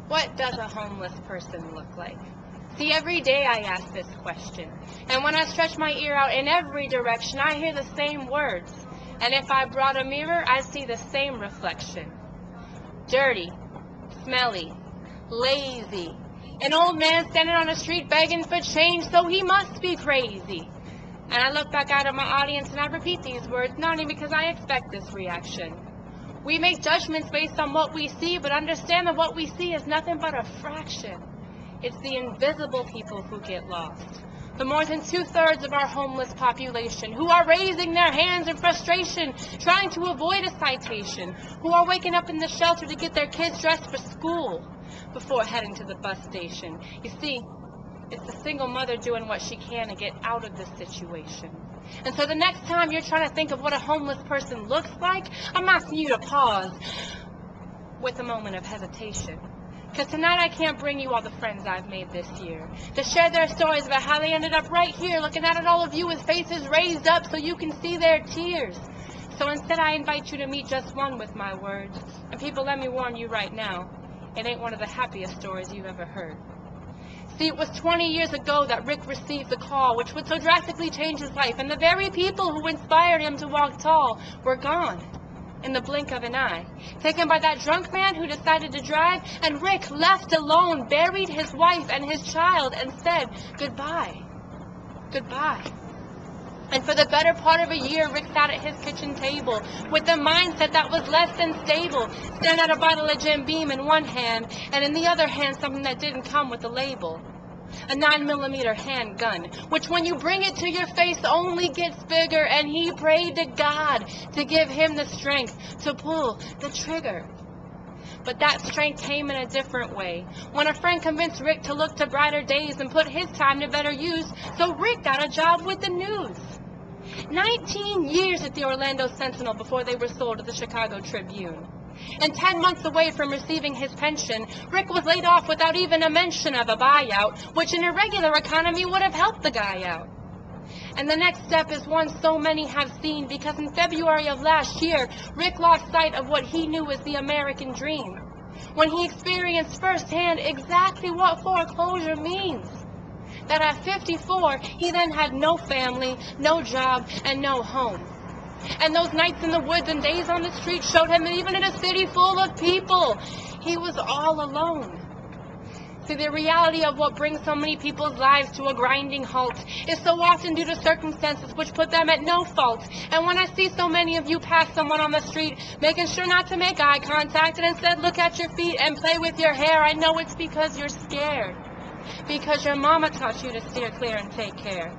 What does a homeless person look like? See, every day I ask this question, and when I stretch my ear out in every direction, I hear the same words. And if I brought a mirror, I see the same reflection. Dirty, smelly, lazy. An old man standing on the street begging for change, so he must be crazy. And I look back out at my audience and I repeat these words, not only because I expect this reaction. We make judgments based on what we see, but understand that what we see is nothing but a fraction. It's the invisible people who get lost. The more than 2/3 of our homeless population who are raising their hands in frustration, trying to avoid a citation, who are waking up in the shelter to get their kids dressed for school before heading to the bus station. You see, it's the single mother doing what she can to get out of this situation. And so the next time you're trying to think of what a homeless person looks like, I'm asking you to pause with a moment of hesitation. Because tonight I can't bring you all the friends I've made this year to share their stories about how they ended up right here looking out at all of you with faces raised up so you can see their tears. So instead I invite you to meet just one with my words. And people, let me warn you right now, it ain't one of the happiest stories you've ever heard. See, it was 20 years ago that Rick received the call which would so drastically change his life, and the very people who inspired him to walk tall were gone in the blink of an eye, taken by that drunk man who decided to drive, and Rick, left alone, buried his wife and his child and said goodbye. Goodbye. And for the better part of a year, Rick sat at his kitchen table with a mindset that was less than stable, staring at a bottle of Jim Beam in one hand, and in the other hand something that didn't come with a label. A 9mm handgun, which when you bring it to your face only gets bigger, and he prayed to God to give him the strength to pull the trigger. But that strength came in a different way, when a friend convinced Rick to look to brighter days and put his time to better use, so Rick got a job with the news. 19 years at the Orlando Sentinel before they were sold to the Chicago Tribune. And 10 months away from receiving his pension, Rick was laid off without even a mention of a buyout, which in a regular economy would have helped the guy out. And the next step is one so many have seen, because in February of last year, Rick lost sight of what he knew as the American dream, when he experienced firsthand exactly what foreclosure means. That at 54, he then had no family, no job, and no home. And those nights in the woods and days on the street showed him that even in a city full of people, he was all alone. See, the reality of what brings so many people's lives to a grinding halt is so often due to circumstances which put them at no fault. And when I see so many of you pass someone on the street, making sure not to make eye contact and instead look at your feet and play with your hair, I know it's because you're scared. Because your mama taught you to steer clear and take care.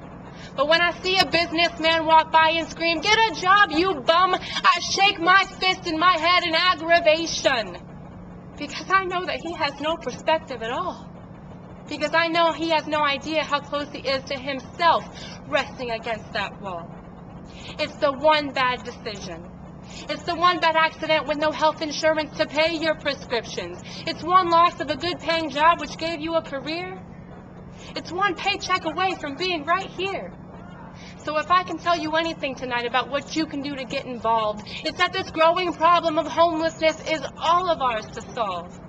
But when I see a businessman walk by and scream, "Get a job, you bum," I shake my fist in my head in aggravation. Because I know that he has no perspective at all. Because I know he has no idea how close he is to himself resting against that wall. It's the one bad decision. It's the one bad accident with no health insurance to pay your prescriptions. It's one loss of a good-paying job which gave you a career. It's one paycheck away from being right here. So if I can tell you anything tonight about what you can do to get involved, it's that this growing problem of homelessness is all of ours to solve.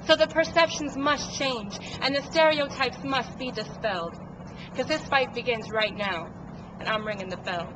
So the perceptions must change, and the stereotypes must be dispelled. Because this fight begins right now, and I'm ringing the bell.